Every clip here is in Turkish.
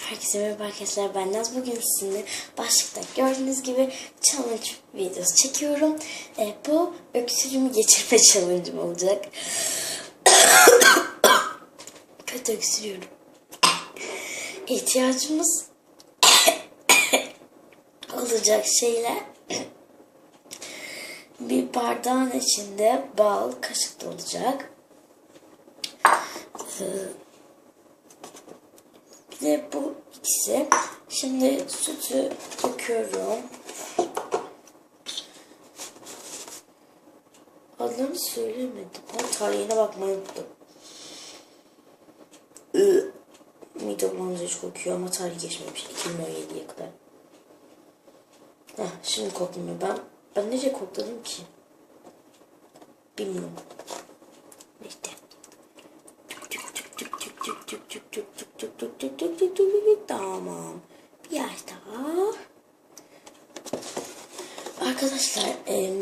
Herkese merhaba arkadaşlar, ben Naz. Bugün sizinle başlıkta gördüğünüz gibi challenge videosu çekiyorum. Bu öksürüğümü geçirme challenge'ım olacak. Kötü öksürüyorum. İhtiyacımız olacak şeyler: bir bardağın içinde bal, kaşık da olacak. Bir de bu ikisi. Şimdi sütü döküyorum. Adlarını söylemedim. Ben tarihine bakmayı unuttum. Mide bulandırıcı kokuyor ama tarih geçmemiş. 2017'ye kadar. Şimdi kokmuyor. Ben nece kokladım ki? Bilmiyorum. İşte. Tamam. Bir yaş daha. Arkadaşlar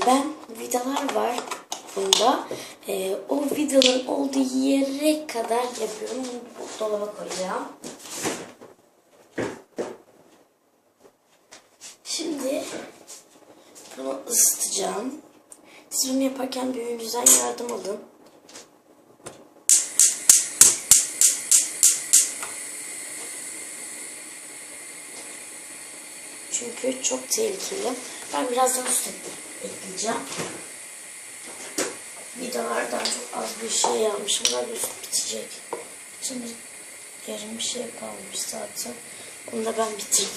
ben vidalar var bunda. O vidaların olduğu yere kadar yapıyorum. Bu dolaba koyacağım. Şimdi bunu ısıtacağım. Siz bunu yaparken büyüğünüzden yardım alın. Çünkü çok tehlikeli. Ben birazdan üstüne ekleyeceğim. Vidalardan çok az bir şey yapmışım. Bunlar bitecek. Şimdi yarım bir şey kalmış zaten. Onu da ben bitirdim.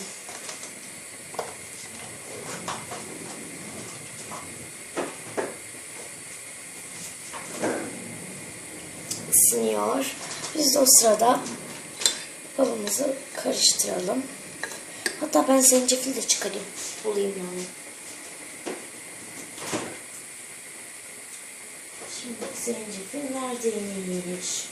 Isınıyor. Biz de o sırada balımızı karıştıralım. Hatta ben zencefil de çıkarayım. Bulayım yani. Şimdi zencefil neredeymiş?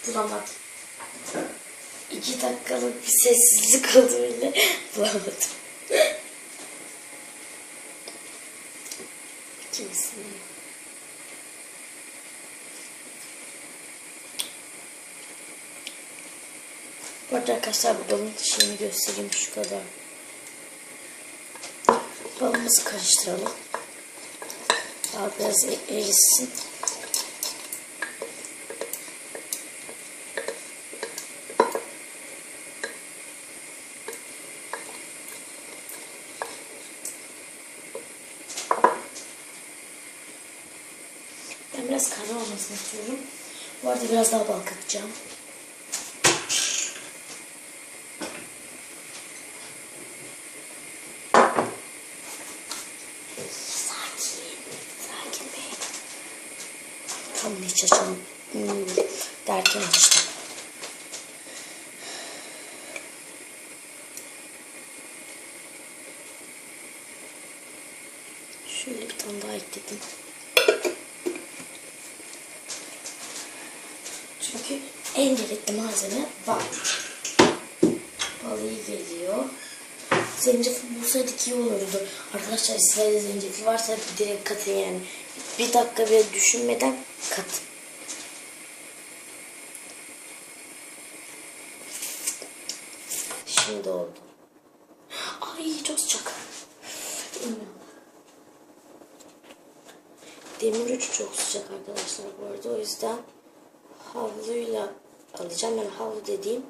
Bulamadım. 2 dakikalık bir sessizlik oldu öyle. Bulamadım. Kimsin? Bu arada arkadaşlar bu balın şeyini göstereyim, şu kadar. Balımızı karıştıralım. Daha biraz erisin. Ben biraz kahve olmasını istiyorum. Bu arada biraz daha bal katacağım. Sakin bey. Tam hiç açalım derken açtım. Şöyle bir tane daha ekledim. Çünkü en gerekli malzeme bal. Bal iyi geliyor. Zencefil bulsaydık iyi olurdu. Arkadaşlar sizlerde zencefil varsa direkt katın yani. Bir dakika bile düşünmeden katın. Şimdi oldu. Ay çok sıcak. Demir ucu çok sıcak arkadaşlar bu arada. O yüzden havluyla alacağım. Yani havlu dediğim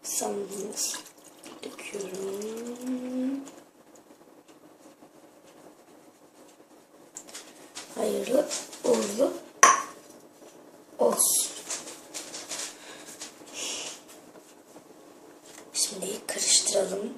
sandığımız döküyorum. Hayırlı uğurlu olsun. Şimdi karıştıralım.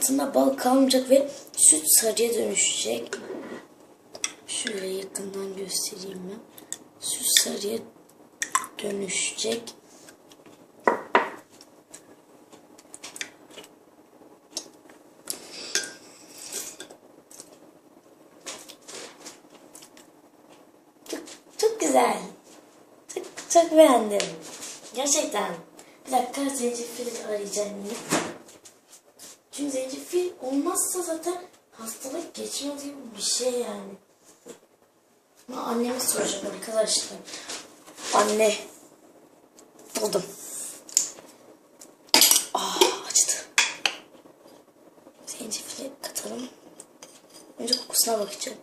altında bal kalmayacak ve süt sarıya dönüşecek. Şöyle yakından göstereyim ben. Süt sarıya dönüşecek. Çok güzel. Çok beğendim. Gerçekten. Bir dakika, zencefil arayacağım yine. Çünkü zencefil olmazsa zaten hastalık geçmez gibi bir şey yani. Ama anneme soracağım arkadaşlar. Anne. Doldum. Açtı. Zencefili katalım. Önce kokusuna bakacağım.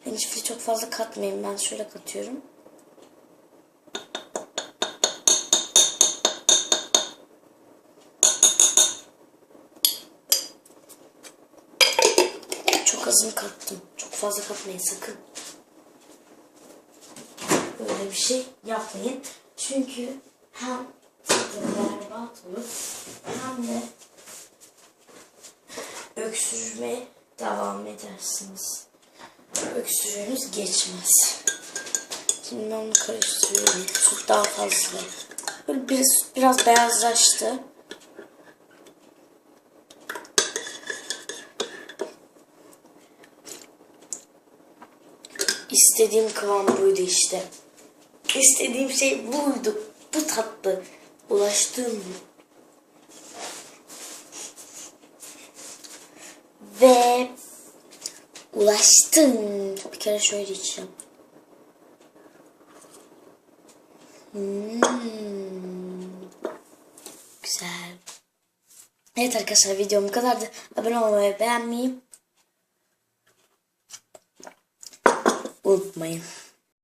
Zencefili çok fazla katmayayım. Ben şöyle katıyorum. Çok azını kattım. Çok fazla katmayın sakın. Böyle bir şey yapmayın. Çünkü hem berbat olur hem de öksürmeye devam edersiniz. Öksürüğünüz geçmez. Şimdi ben onu karıştırıyorum. Süt daha fazla. Böyle biraz beyazlaştı. İstediğim kıvam buydu işte. İstediğim şey buydu. Bu tatlı. Ulaştım. Ve ulaştım. Bir kere şöyle içeceğim. Güzel. Evet arkadaşlar, videom bu kadardı. Abone olmayı, beğenmeyi unutmayın.